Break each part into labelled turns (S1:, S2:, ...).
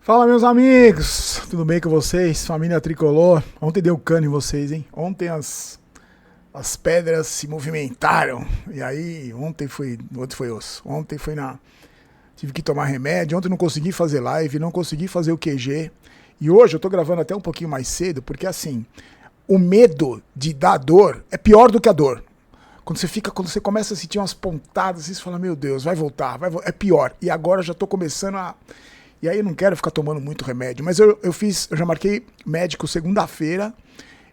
S1: Fala, meus amigos, tudo bem com vocês? Família Tricolor. Ontem deu cano em vocês, hein? Ontem as pedras se movimentaram. E aí, ontem foi osso. Ontem foi na... Tive que tomar remédio. Ontem não consegui fazer live, não consegui fazer o QG. E hoje eu tô gravando até um pouquinho mais cedo, porque assim, o medo de dar dor é pior do que a dor. Quando você começa a sentir umas pontadas, você fala, meu Deus, vai voltar, é pior. E agora eu já tô começando a... E aí eu não quero ficar tomando muito remédio, mas eu já marquei médico segunda-feira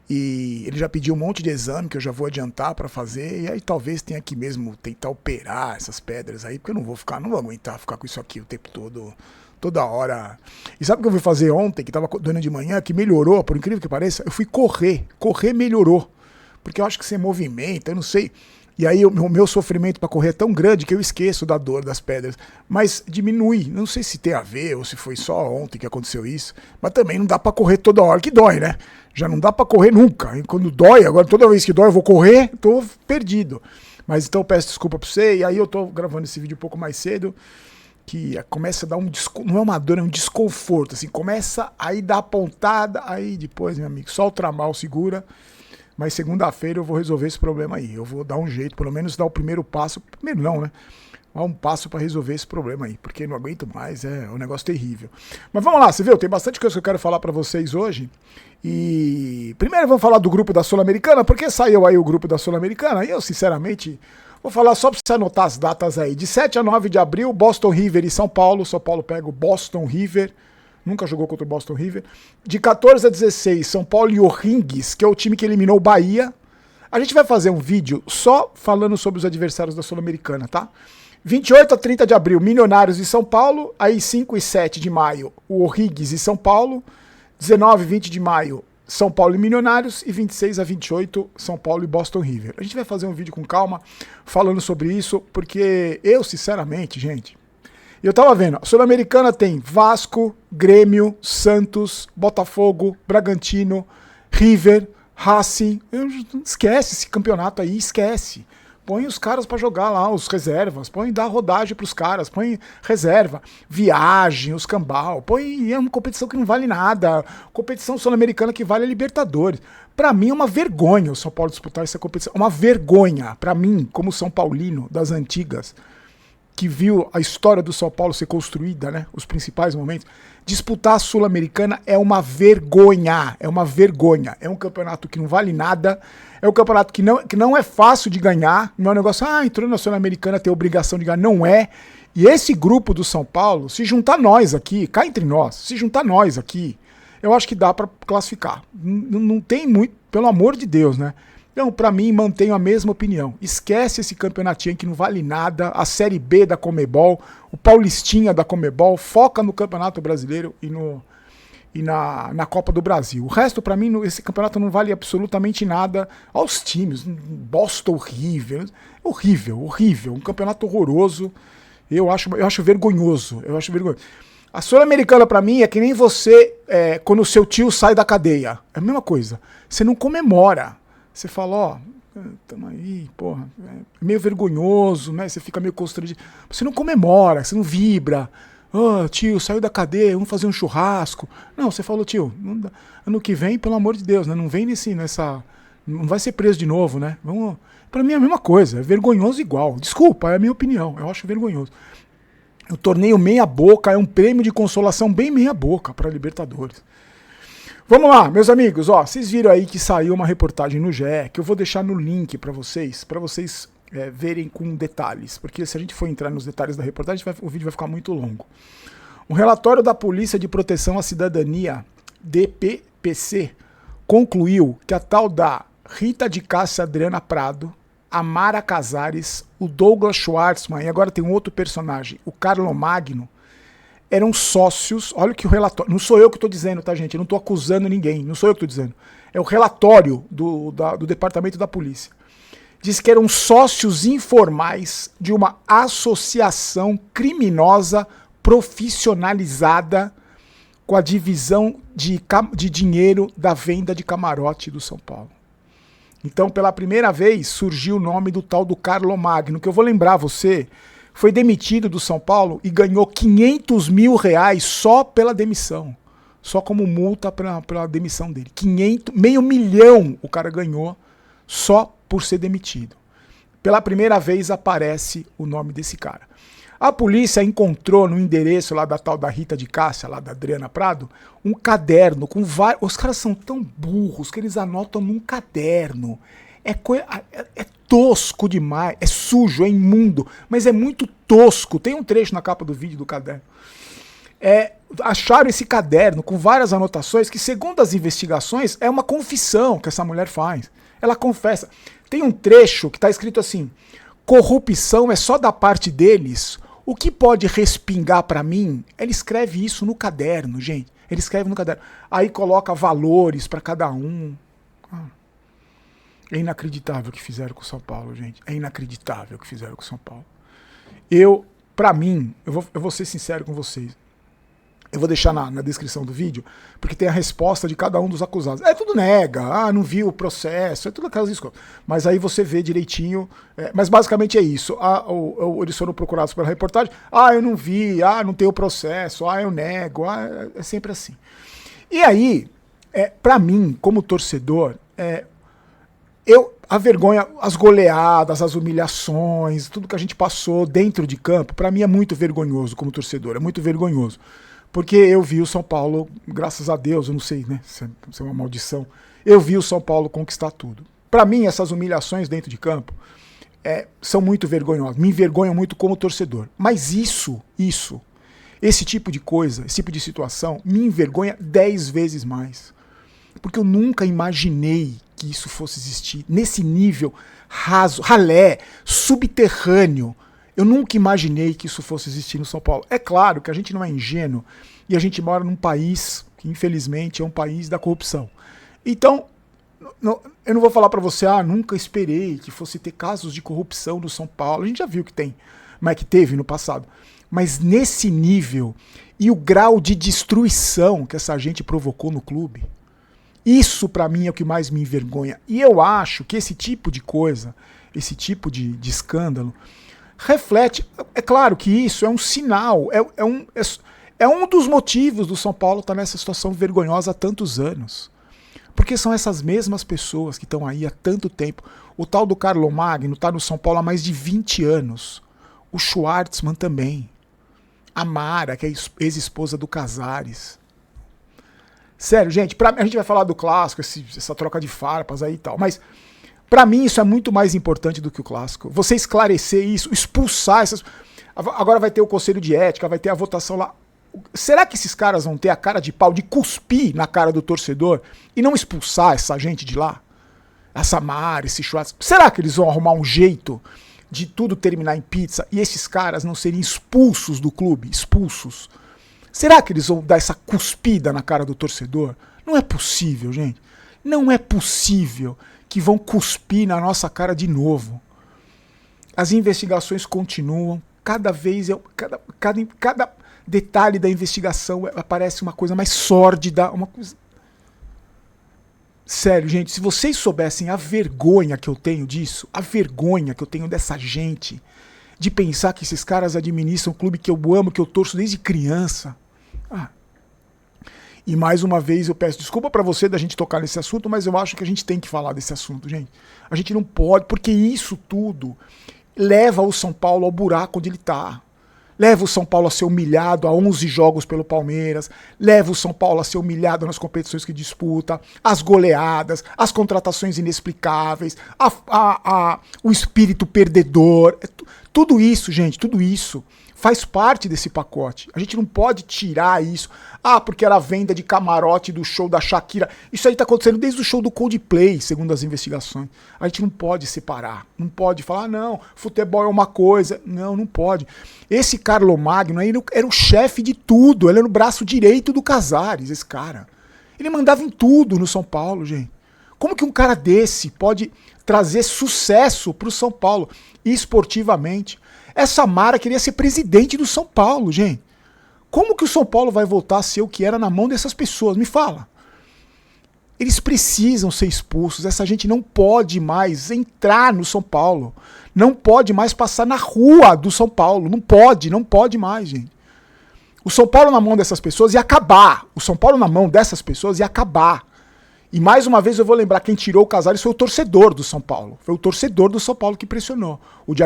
S1: e ele já pediu um monte de exame que eu já vou adiantar pra fazer, e aí talvez tenha que mesmo tentar operar essas pedras aí, porque eu não vou aguentar ficar com isso aqui o tempo todo, toda hora. E sabe o que eu fui fazer ontem, que tava doendo de manhã, que melhorou, por incrível que pareça? Eu fui correr melhorou, porque eu acho que você movimenta, eu não sei. E aí o meu sofrimento para correr é tão grande que eu esqueço da dor das pedras. Mas diminui. Não sei se tem a ver ou se foi só ontem que aconteceu isso. Mas também não dá para correr toda hora que dói, né? Já não dá para correr nunca. E quando dói, agora toda vez que dói eu vou correr, tô perdido. Mas então eu peço desculpa pra você. E aí eu tô gravando esse vídeo um pouco mais cedo. Que começa a dar não é uma dor, é um desconforto. Assim, começa aí dar pontada. Aí depois, meu amigo, só o tramal segura. Mas segunda-feira eu vou resolver esse problema aí. Eu vou dar um jeito, pelo menos dar o primeiro passo. Primeiro não, né? Dar um passo para resolver esse problema aí. Porque não aguento mais, é um negócio terrível. Mas vamos lá, você viu? Tem bastante coisa que eu quero falar para vocês hoje. E primeiro vamos falar do grupo da Sul-Americana, porque saiu aí o grupo da Sul-Americana. E eu, sinceramente, vou falar só para você anotar as datas aí. De 7 a 9 de abril, Boston River e São Paulo. São Paulo pega o Boston River. Nunca jogou contra o Boston River. De 14 a 16, São Paulo e O'Higgins, que é o time que eliminou o Bahia. A gente vai fazer um vídeo só falando sobre os adversários da Sul-Americana, tá? 28 a 30 de abril, Milionários e São Paulo. Aí 5 e 7 de maio, o O'Higgins e São Paulo. 19 e 20 de maio, São Paulo e Milionários. E 26 a 28, São Paulo e Boston River. A gente vai fazer um vídeo com calma falando sobre isso, porque eu, sinceramente, gente... Eu tava vendo, a Sul-Americana tem Vasco, Grêmio, Santos, Botafogo, Bragantino, River, Racing. Esquece esse campeonato aí, esquece. Põe os caras pra jogar lá, os reservas. Põe dar rodagem pros caras, põe reserva. Viagem, os cambal. Põe é uma competição que não vale nada. Competição sul-americana que vale a Libertadores. Pra mim é uma vergonha o São Paulo disputar essa competição. É uma vergonha pra mim, como São Paulino das antigas, que viu a história do São Paulo ser construída, né, os principais momentos, disputar a Sul-Americana é uma vergonha, é uma vergonha. É um campeonato que não vale nada, é um campeonato que não é fácil de ganhar, não é um negócio, entrou na Sul-Americana, tem obrigação de ganhar, não é. E esse grupo do São Paulo, se juntar nós aqui, cá entre nós, se juntar nós aqui, eu acho que dá pra classificar. Não tem muito, pelo amor de Deus, né? Então, pra mim, mantenho a mesma opinião. Esquece esse campeonatinho que não vale nada, a Série B da Conmebol, o Paulistinha da Conmebol, foca no Campeonato Brasileiro e na Copa do Brasil. O resto, pra mim, esse campeonato não vale absolutamente nada aos times. Boston River, horrível, um campeonato horroroso. Eu acho vergonhoso, A Sul-Americana, pra mim, é que nem você, quando o seu tio sai da cadeia. É a mesma coisa. Você não comemora. Você fala, tamo aí, porra, é meio vergonhoso, né? Você fica meio constrangido. Você não comemora, você não vibra. Tio, saiu da cadeia, vamos fazer um churrasco. Não, você falou, tio, ano que vem, pelo amor de Deus, né? Não vem nessa... Não vai ser preso de novo, né? Pra mim é a mesma coisa, é vergonhoso igual. Desculpa, é a minha opinião, eu acho vergonhoso. O torneio meia boca é um prêmio de consolação bem meia boca pra Libertadores. Vamos lá, meus amigos, vocês viram aí que saiu uma reportagem no GE, que eu vou deixar no link para vocês verem com detalhes, porque se a gente for entrar nos detalhes da reportagem, o vídeo vai ficar muito longo. Um relatório da Polícia de Proteção à Cidadania, DPPC, concluiu que a tal da Rita de Cássia Adriana Prado, a Mara Casares, o Douglas Schwartzman, e agora tem um outro personagem, o Carlo Magno, eram sócios, olha o que o relatório, não sou eu que estou dizendo, tá, gente? Eu não estou acusando ninguém, não sou eu que estou dizendo. É o relatório do Departamento da Polícia. Diz que eram sócios informais de uma associação criminosa profissionalizada com a divisão de dinheiro da venda de camarote do São Paulo. Então, pela primeira vez, surgiu o nome do tal do Carlo Magno, que eu vou lembrar você, foi demitido do São Paulo e ganhou 500 mil reais só pela demissão. Só como multa pela demissão dele. 500, meio milhão o cara ganhou só por ser demitido. Pela primeira vez aparece o nome desse cara. A polícia encontrou no endereço lá da tal da Rita de Cássia, lá da Adriana Prado, um caderno com vários... Os caras são tão burros que eles anotam num caderno. É tosco demais, é sujo, é imundo, mas é muito tosco. Tem um trecho na capa do vídeo do caderno. Acharam esse caderno com várias anotações que, segundo as investigações, é uma confissão que essa mulher faz. Ela confessa. Tem um trecho que está escrito assim: corrupção é só da parte deles. O que pode respingar para mim? Ele escreve isso no caderno, gente. Ele escreve no caderno. Aí coloca valores para cada um. É inacreditável o que fizeram com o São Paulo, gente. É inacreditável o que fizeram com o São Paulo. Pra mim, eu vou ser sincero com vocês. Eu vou deixar na descrição do vídeo, porque tem a resposta de cada um dos acusados. Tudo nega, não viu o processo, tudo aquelas escolas. Mas aí você vê direitinho. Mas basicamente é isso. Eles foram procurados pela reportagem. Eu não vi, não tem o processo, eu nego. É sempre assim. E aí, pra mim, como torcedor, a vergonha, as goleadas, as humilhações, tudo que a gente passou dentro de campo, pra mim é muito vergonhoso como torcedor, é muito vergonhoso. Porque eu vi o São Paulo, graças a Deus, eu não sei, né, se é uma maldição, eu vi o São Paulo conquistar tudo. Pra mim, essas humilhações dentro de campo são muito vergonhosas, me envergonham muito como torcedor. Mas esse tipo de coisa, esse tipo de situação, me envergonha 10 vezes mais. Porque eu nunca imaginei que isso fosse existir nesse nível raso, ralé, subterrâneo. Eu nunca imaginei que isso fosse existir no São Paulo. É claro que a gente não é ingênuo e a gente mora num país que, infelizmente, é um país da corrupção. Então, eu não vou falar pra você, nunca esperei que fosse ter casos de corrupção no São Paulo. A gente já viu que tem, mas que teve no passado. Mas nesse nível e o grau de destruição que essa gente provocou no clube, isso pra mim é o que mais me envergonha. E eu acho que esse tipo de coisa, esse tipo de escândalo, reflete, é claro que isso é um sinal, é um dos motivos do São Paulo estar nessa situação vergonhosa há tantos anos. Porque são essas mesmas pessoas que estão aí há tanto tempo. O tal do Carlo Magno está no São Paulo há mais de 20 anos. O Schwartzman também. A Mara, que é ex-esposa do Casares. Sério, gente, a gente vai falar do clássico, essa troca de farpas aí e tal, mas pra mim isso é muito mais importante do que o clássico. Você esclarecer isso, expulsar essas... Agora vai ter o conselho de ética, vai ter a votação lá. Será que esses caras vão ter a cara de pau de cuspir na cara do torcedor e não expulsar essa gente de lá? Essa Mara, esse Schwartz. Será que eles vão arrumar um jeito de tudo terminar em pizza e esses caras não serem expulsos do clube? Expulsos. Será que eles vão dar essa cuspida na cara do torcedor? Não é possível, gente. Não é possível que vão cuspir na nossa cara de novo. As investigações continuam. Cada vez, cada detalhe da investigação aparece uma coisa mais sórdida. Uma coisa... Sério, gente, se vocês soubessem a vergonha que eu tenho disso, a vergonha que eu tenho dessa gente, de pensar que esses caras administram um clube que eu amo, que eu torço desde criança. E mais uma vez eu peço desculpa pra você da gente tocar nesse assunto, mas eu acho que a gente tem que falar desse assunto, gente. A gente não pode, porque isso tudo leva o São Paulo ao buraco onde ele tá. Leva o São Paulo a ser humilhado a 11 jogos pelo Palmeiras, leva o São Paulo a ser humilhado nas competições que disputa, as goleadas, as contratações inexplicáveis, o espírito perdedor. Tudo isso, gente, tudo isso faz parte desse pacote. A gente não pode tirar isso. Porque era a venda de camarote do show da Shakira. Isso aí tá acontecendo desde o show do Coldplay, segundo as investigações. A gente não pode separar. Não pode falar, não, futebol é uma coisa. Não, não pode. Esse Carlo Magno aí era o chefe de tudo. Ele era o braço direito do Casares, esse cara. Ele mandava em tudo no São Paulo, gente. Como que um cara desse pode trazer sucesso pro São Paulo esportivamente? Essa Mara queria ser presidente do São Paulo, gente. Como que o São Paulo vai voltar a ser o que era na mão dessas pessoas? Me fala. Eles precisam ser expulsos. Essa gente não pode mais entrar no São Paulo. Não pode mais passar na rua do São Paulo. Não pode mais, gente. O São Paulo na mão dessas pessoas ia acabar. O São Paulo na mão dessas pessoas ia acabar. E mais uma vez eu vou lembrar, quem tirou o Casares foi o torcedor do São Paulo. Foi o torcedor do São Paulo que pressionou. O de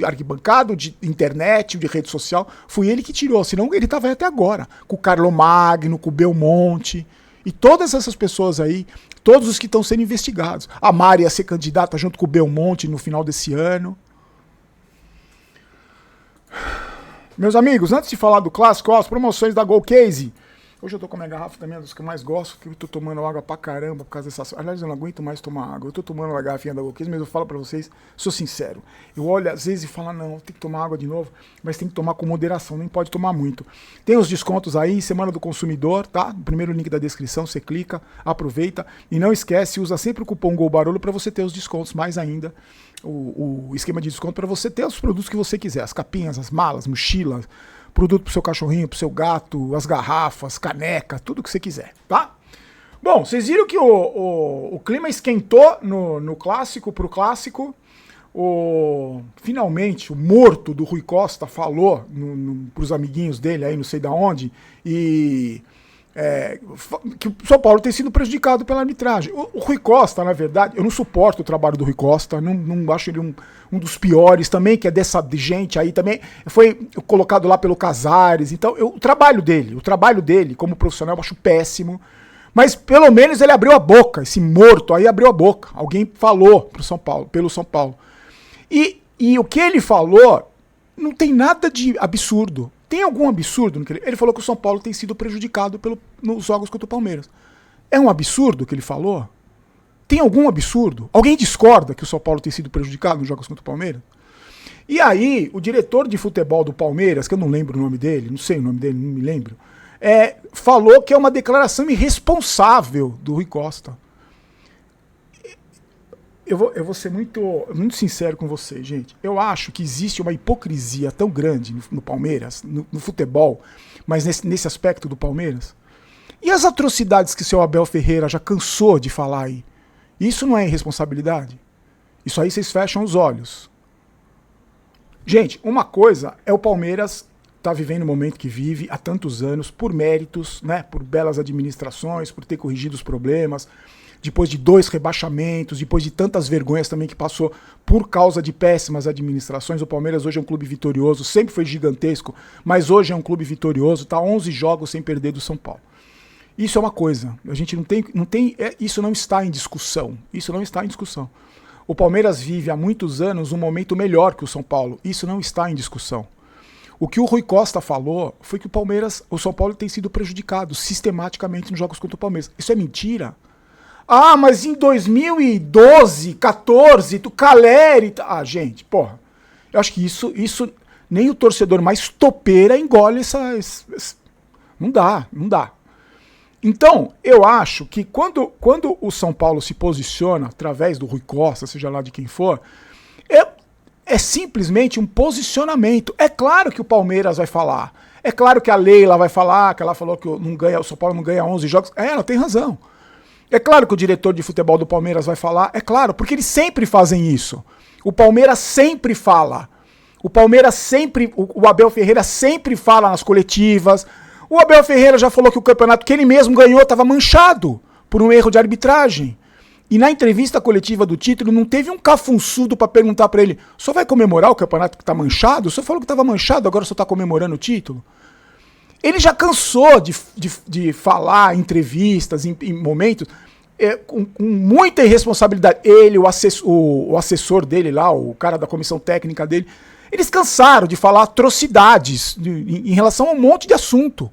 S1: arquibancada, o de internet, o de rede social, foi ele que tirou. Senão ele estava aí até agora. Com o Carlo Magno, com o Belmonte. E todas essas pessoas aí, todos os que estão sendo investigados. A Mari ia ser candidata junto com o Belmonte no final desse ano. Meus amigos, antes de falar do clássico, ó, as promoções da Golcase. Hoje eu tô com a minha garrafa também, das que eu mais gosto, que eu tô tomando água pra caramba por causa dessas... Aliás, eu não aguento mais tomar água. Eu tô tomando uma garrafinha da Golcase, mas eu falo pra vocês, sou sincero. Eu olho às vezes e falo, não, tem que tomar água de novo, mas tem que tomar com moderação, nem pode tomar muito. Tem os descontos aí, Semana do Consumidor, tá? O primeiro link da descrição, você clica, aproveita. E não esquece, usa sempre o cupom GOLBAROLO pra você ter os descontos, mais ainda. O esquema de desconto para você ter os produtos que você quiser, as capinhas, as malas, mochilas, produto pro seu cachorrinho, pro seu gato, as garrafas, caneca, tudo que você quiser, tá? Bom, vocês viram que o clima esquentou no clássico, pro clássico. Finalmente, o morto do Rui Costa falou pros amiguinhos dele aí, não sei da onde, e... que o São Paulo tem sido prejudicado pela arbitragem. O Rui Costa, na verdade, eu não suporto o trabalho do Rui Costa, não acho ele um dos piores também, que é dessa gente aí também, foi colocado lá pelo Casares, então o trabalho dele como profissional eu acho péssimo, mas pelo menos ele abriu a boca, esse morto aí abriu a boca, alguém falou pelo São Paulo. E o que ele falou não tem nada de absurdo. Tem algum absurdo no que ele falou que o São Paulo tem sido prejudicado nos jogos contra o Palmeiras. É um absurdo o que ele falou? Tem algum absurdo? Alguém discorda que o São Paulo tem sido prejudicado nos jogos contra o Palmeiras? E aí, o diretor de futebol do Palmeiras, que eu não lembro o nome dele, não sei o nome dele, não me lembro, falou que é uma declaração irresponsável do Rui Costa. Eu vou ser muito sincero com vocês, gente. Eu acho que existe uma hipocrisia tão grande no Palmeiras, no futebol, mas nesse aspecto do Palmeiras. E as atrocidades que o seu Abel Ferreira já cansou de falar aí? Isso não é irresponsabilidade? Isso aí vocês fecham os olhos. Gente, uma coisa é o Palmeiras tá vivendo o momento que vive há tantos anos, por méritos, né, por belas administrações, por ter corrigido os problemas, depois de 2 rebaixamentos, depois de tantas vergonhas também que passou por causa de péssimas administrações. O Palmeiras hoje é um clube vitorioso, sempre foi gigantesco, mas hoje é um clube vitorioso, está 11 jogos sem perder do São Paulo. Isso é uma coisa, a gente isso não está em discussão, O Palmeiras vive há muitos anos um momento melhor que o São Paulo, isso não está em discussão. O que o Rui Costa falou foi que o São Paulo tem sido prejudicado sistematicamente nos jogos contra o Palmeiras. Isso é mentira? Ah, mas em 2012, 14, o Caleri... Ah, gente, porra. Eu acho que isso nem o torcedor mais topeira engole Não dá. Então, eu acho que quando o São Paulo se posiciona através do Rui Costa, seja lá de quem for, é simplesmente um posicionamento. É claro que o Palmeiras vai falar. É claro que a Leila vai falar, que ela falou que o São Paulo não ganha 11 jogos. Ela tem razão. É claro que o diretor de futebol do Palmeiras vai falar, é claro, porque eles sempre fazem isso. O Palmeiras sempre fala. O Abel Ferreira sempre fala nas coletivas. O Abel Ferreira já falou que o campeonato que ele mesmo ganhou estava manchado por um erro de arbitragem. E na entrevista coletiva do título não teve um cafunçudo para perguntar para ele, só vai comemorar o campeonato que está manchado? O senhor falou que estava manchado, agora o senhor está comemorando o título? Ele já cansou de falar em entrevistas, em momentos, com muita irresponsabilidade. Ele, o assessor dele lá, o cara da comissão técnica dele, eles cansaram de falar atrocidades em relação a um monte de assunto.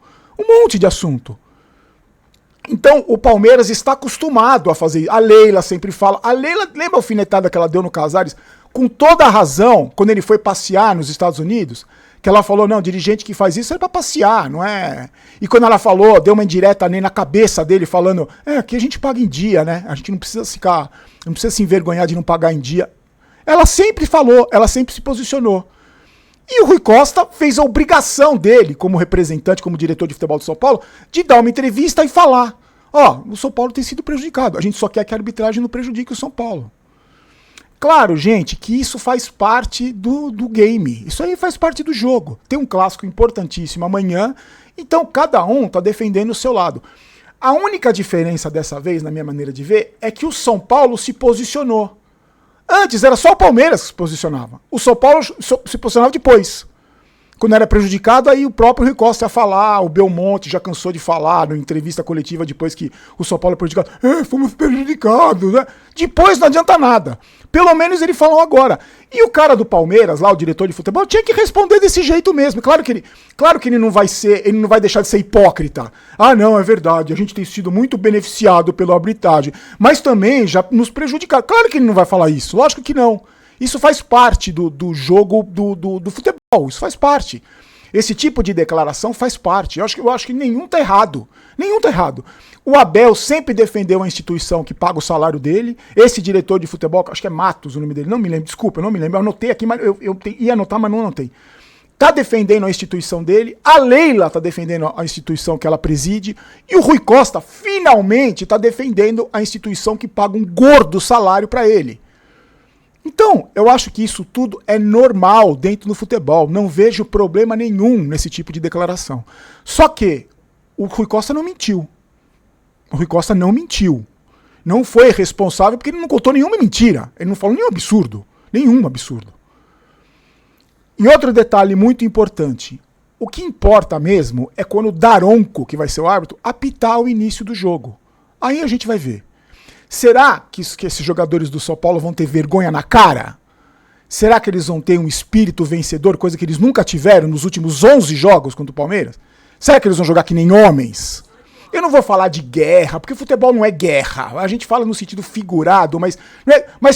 S1: Então, o Palmeiras está acostumado a fazer isso. A Leila sempre fala. A Leila, lembra a alfinetada que ela deu no Casares? Com toda a razão, quando ele foi passear nos Estados Unidos, que ela falou, não, dirigente que faz isso é pra passear, não é... E quando ela falou, deu uma indireta nem na cabeça dele, falando, aqui a gente paga em dia, né? A gente não precisa se envergonhar de não pagar em dia. Ela sempre falou, ela sempre se posicionou. E o Rui Costa fez a obrigação dele, como representante, como diretor de futebol de São Paulo, de dar uma entrevista e falar. Ó, o São Paulo tem sido prejudicado. A gente só quer que a arbitragem não prejudique o São Paulo. Claro, gente, que isso faz parte do game. Isso aí faz parte do jogo. Tem um clássico importantíssimo amanhã, então cada um tá defendendo o seu lado. A única diferença dessa vez, na minha maneira de ver, é que o São Paulo se posicionou. Antes era só o Palmeiras que se posicionava. O São Paulo se posicionava depois. Quando era prejudicado, aí o próprio Rui Costa ia falar, o Belmonte já cansou de falar na entrevista coletiva depois que o São Paulo é prejudicado. Fomos prejudicados, né? Depois não adianta nada. Pelo menos ele falou agora. E o cara do Palmeiras, lá, o diretor de futebol, tinha que responder desse jeito mesmo. Claro que ele não vai deixar de ser hipócrita. Ah, não, é verdade, a gente tem sido muito beneficiado pela arbitragem, mas também já nos prejudicaram. Claro que ele não vai falar isso, lógico que não. Isso faz parte do jogo do futebol, isso faz parte. Esse tipo de declaração faz parte. Eu acho que nenhum tá errado. Nenhum tá errado. O Abel sempre defendeu a instituição que paga o salário dele. Esse diretor de futebol, acho que é Matos o nome dele, não me lembro, desculpa, eu não me lembro. Eu anotei aqui, mas eu ia anotar, mas não anotei. Tá defendendo a instituição dele, a Leila tá defendendo a instituição que ela preside, e o Rui Costa finalmente tá defendendo a instituição que paga um gordo salário para ele. Então, eu acho que isso tudo é normal dentro do futebol. Não vejo problema nenhum nesse tipo de declaração. Só que o Rui Costa não mentiu. O Rui Costa não mentiu. Não foi responsável porque ele não contou nenhuma mentira. Ele não falou nenhum absurdo. Nenhum absurdo. E outro detalhe muito importante. O que importa mesmo é quando o Daronco, que vai ser o árbitro, apitar o início do jogo. Aí a gente vai ver. Será que esses jogadores do São Paulo vão ter vergonha na cara? Será que eles vão ter um espírito vencedor, coisa que eles nunca tiveram nos últimos 11 jogos contra o Palmeiras? Será que eles vão jogar que nem homens? Eu não vou falar de guerra, porque futebol não é guerra. A gente fala no sentido figurado, mas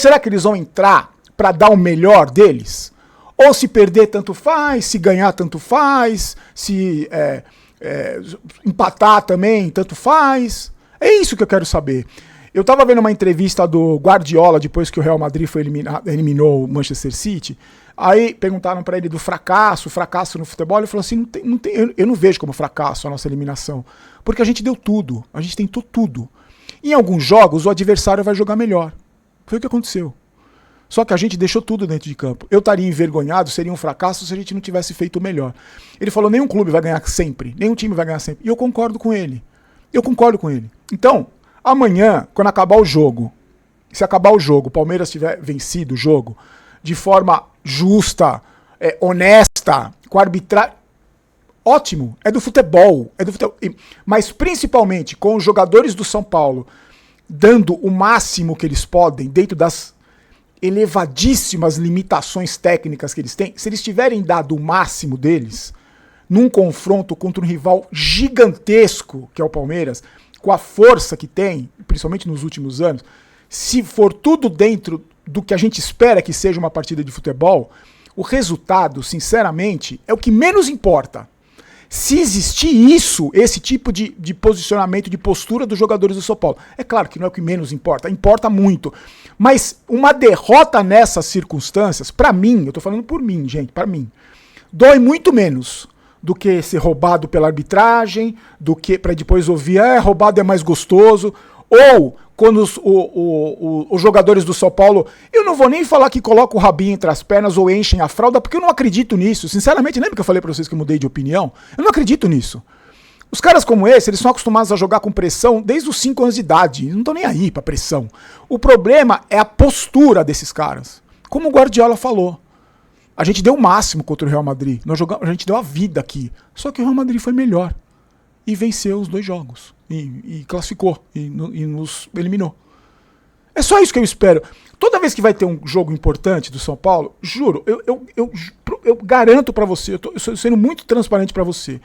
S1: será que eles vão entrar para dar o melhor deles? Ou se perder tanto faz, se ganhar tanto faz, se empatar também tanto faz? É isso que eu quero saber. Eu tava vendo uma entrevista do Guardiola depois que o Real Madrid eliminou o Manchester City. Aí perguntaram para ele do fracasso no futebol. Ele falou assim: eu não vejo como fracasso a nossa eliminação, porque a gente deu tudo, a gente tentou tudo. Em alguns jogos o adversário vai jogar melhor. Foi o que aconteceu. Só que a gente deixou tudo dentro de campo. Eu estaria envergonhado, seria um fracasso se a gente não tivesse feito o melhor. Ele falou: nenhum clube vai ganhar sempre, nenhum time vai ganhar sempre. E eu concordo com ele. Então, amanhã, quando acabar o jogo, se acabar o jogo, o Palmeiras tiver vencido o jogo de forma justa, honesta, com arbitragem, ótimo, é do futebol. Mas principalmente com os jogadores do São Paulo dando o máximo que eles podem dentro das elevadíssimas limitações técnicas que eles têm. Se eles tiverem dado o máximo deles num confronto contra um rival gigantesco, que é o Palmeiras, com a força que tem, principalmente nos últimos anos, se for tudo dentro do que a gente espera que seja uma partida de futebol, o resultado, sinceramente, é o que menos importa. Se existir esse tipo de posicionamento, de postura dos jogadores do São Paulo, é claro que não é o que menos importa, importa muito. Mas uma derrota nessas circunstâncias, pra mim, eu tô falando por mim, gente, pra mim, dói muito menos do que ser roubado pela arbitragem, do que para depois ouvir, roubado é mais gostoso, ou quando os jogadores do São Paulo, eu não vou nem falar que colocam o rabinho entre as pernas ou enchem a fralda, porque eu não acredito nisso. Sinceramente, lembra que eu falei pra vocês que eu mudei de opinião? Eu não acredito nisso. Os caras como esse, eles são acostumados a jogar com pressão desde os 5 anos de idade, eles não estão nem aí pra pressão. O problema é a postura desses caras. Como o Guardiola falou, a gente deu o máximo contra o Real Madrid, a gente deu a vida aqui, só que o Real Madrid foi melhor e venceu os 2 jogos, e classificou, e nos eliminou. É só isso que eu espero. Toda vez que vai ter um jogo importante do São Paulo, juro, eu garanto pra você, eu estou sendo muito transparente pra você,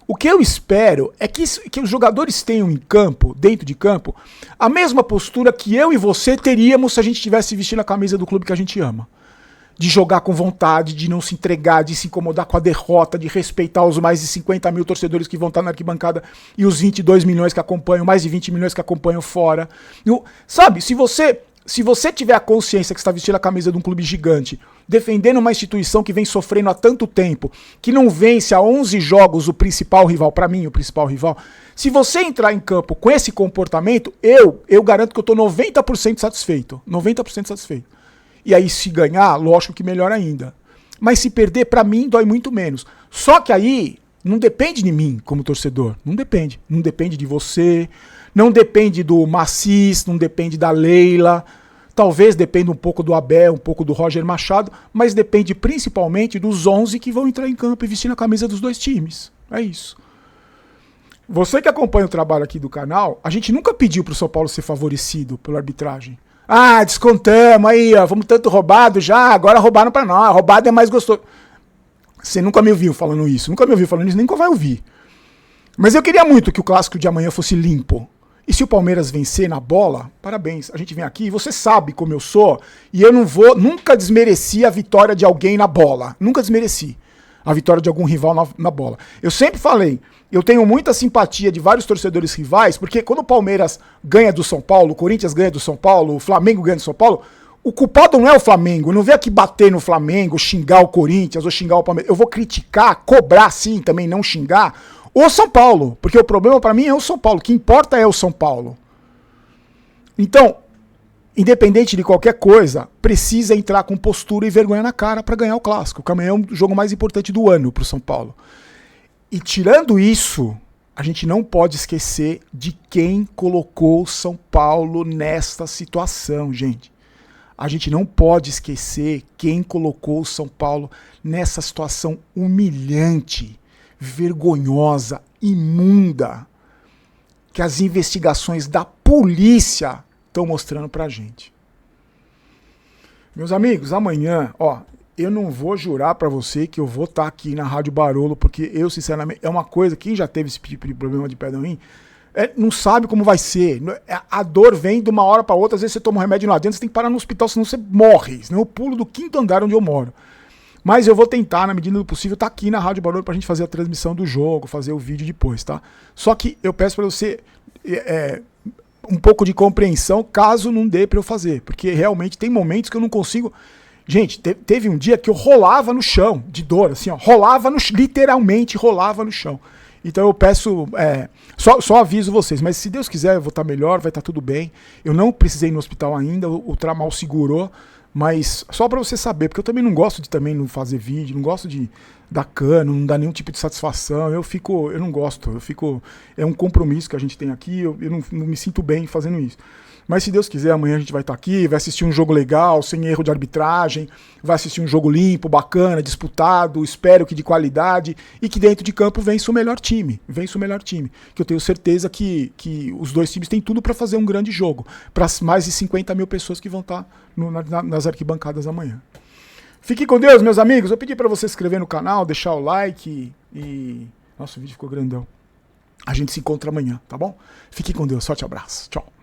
S1: o que eu espero é que os jogadores tenham em campo, dentro de campo, a mesma postura que eu e você teríamos se a gente estivesse vestindo a camisa do clube que a gente ama. De jogar com vontade, de não se entregar, de se incomodar com a derrota, de respeitar os mais de 50 mil torcedores que vão estar na arquibancada e os 22 milhões que acompanham, mais de 20 milhões que acompanham fora. Sabe, se você tiver a consciência que está vestindo a camisa de um clube gigante defendendo uma instituição que vem sofrendo há tanto tempo, que não vence há 11 jogos o principal rival, para mim o principal rival. Se você entrar em campo com esse comportamento, eu garanto que eu estou 90% satisfeito. 90% satisfeito. E aí se ganhar, lógico que melhor ainda. Mas se perder, para mim, dói muito menos. Só que aí não depende de mim como torcedor. Não depende. Não depende de você, não depende do Macis, não depende da Leila. Talvez dependa um pouco do Abel, um pouco do Roger Machado, mas depende principalmente dos 11 que vão entrar em campo e vestir a camisa dos dois times. É isso. Você que acompanha o trabalho aqui do canal, a gente nunca pediu pro São Paulo ser favorecido pela arbitragem. Ah, descontamos aí, ó, vamos tanto roubado já, agora roubaram pra nós, roubado é mais gostoso. Você nunca me ouviu falando isso, nem nunca vai ouvir. Mas eu queria muito que o clássico de amanhã fosse limpo. E se o Palmeiras vencer na bola, parabéns. A gente vem aqui, você sabe como eu sou, e eu não vou, nunca desmereci a vitória de alguém na bola. Nunca desmereci a vitória de algum rival na bola. Eu sempre falei, eu tenho muita simpatia de vários torcedores rivais, porque quando o Palmeiras ganha do São Paulo, o Corinthians ganha do São Paulo, o Flamengo ganha do São Paulo, o culpado não é o Flamengo. Eu não venho aqui bater no Flamengo, xingar o Corinthians ou xingar o Palmeiras. Eu vou criticar, cobrar sim, também não xingar, o São Paulo, porque o problema para mim é o São Paulo, o que importa é o São Paulo. Então, independente de qualquer coisa, precisa entrar com postura e vergonha na cara para ganhar o clássico, que amanhã é o jogo mais importante do ano para o São Paulo. E tirando isso, a gente não pode esquecer de quem colocou o São Paulo nesta situação, gente. A gente não pode esquecer quem colocou o São Paulo nessa situação humilhante, vergonhosa, imunda, que as investigações da polícia estão mostrando pra gente. Meus amigos, amanhã, ó, eu não vou jurar pra você que eu vou estar aqui na Rádio Barolo, porque eu, sinceramente, é uma coisa, quem já teve esse tipo de problema de pé no rim, não sabe como vai ser. A dor vem de uma hora pra outra, às vezes você toma um remédio lá dentro, você tem que parar no hospital, senão você morre, senão eu pulo do 5º andar onde eu moro. Mas eu vou tentar, na medida do possível, estar aqui na Rádio Barulho pra gente fazer a transmissão do jogo, fazer o vídeo depois, tá? Só que eu peço pra você um pouco de compreensão, caso não dê pra eu fazer, porque realmente tem momentos que eu não consigo. Gente, teve um dia que eu rolava no chão, de dor, assim, ó, literalmente rolava no chão. Então eu peço, só aviso vocês, mas se Deus quiser eu vou estar melhor, vai estar tudo bem. Eu não precisei ir no hospital ainda, o Tramal segurou, mas só pra você saber, porque eu também não gosto de também não fazer vídeo, não gosto de dar cano, não dar nenhum tipo de satisfação, eu não gosto, é um compromisso que a gente tem aqui, eu não me sinto bem fazendo isso. Mas se Deus quiser, amanhã a gente vai estar aqui, vai assistir um jogo legal, sem erro de arbitragem, vai assistir um jogo limpo, bacana, disputado, espero que de qualidade, e que dentro de campo vença o melhor time, que eu tenho certeza que os dois times têm tudo para fazer um grande jogo, para as mais de 50 mil pessoas que vão estar nas arquibancadas amanhã. Fique com Deus, meus amigos, eu pedi para você se inscrever no canal, deixar o like e... Nossa, o vídeo ficou grandão. A gente se encontra amanhã, tá bom? Fique com Deus, forte abraço, tchau.